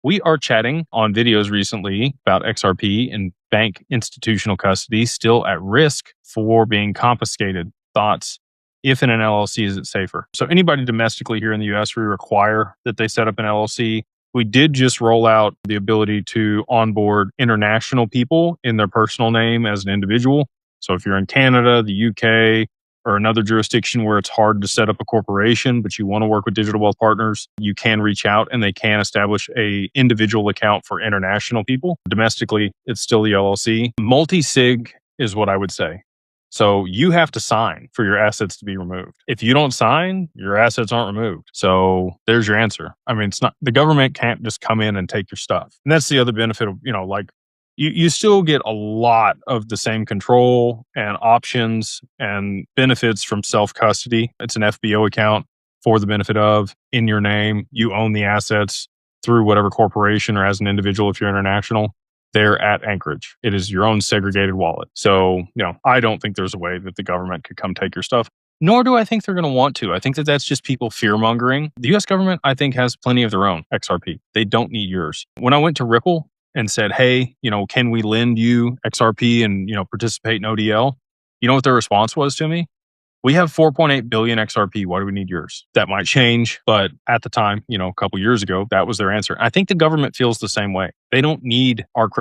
We are chatting on videos recently about XRP and bank institutional custody still at risk for being confiscated. Thoughts? If in an LLC, is it safer? So, anybody domestically here in the US, we require that they set up an LLC. We did just roll out the ability to onboard international people in their personal name as an individual. So, if you're in Canada, the UK, or another jurisdiction where it's hard to set up a corporation, but you want to work with Digital Wealth Partners, you can reach out and they can establish a individual account for international people. Domestically, it's still the LLC. Multi-sig is what I would say. So you have to sign for your assets to be removed. If you don't sign, your assets aren't removed. So there's your answer. I mean, it's not, the government can't just come in and take your stuff. And that's the other benefit of, like you still get a lot of the same control and options and benefits from self-custody. It's an FBO account for the benefit of in your name. You own the assets through whatever corporation or as an individual if you're international. They're at Anchorage. It is your own segregated wallet. So, I don't think there's a way that the government could come take your stuff. Nor do I think they're going to want to. I think that that's just people fear-mongering. The US government, I think, has plenty of their own XRP. They don't need yours. When I went to Ripple and said, hey, can we lend you XRP and, participate in ODL? You know what their response was to me? We have 4.8 billion XRP. Why do we need yours? That might change, but at the time, a couple years ago, that was their answer. I think the government feels the same way. They don't need our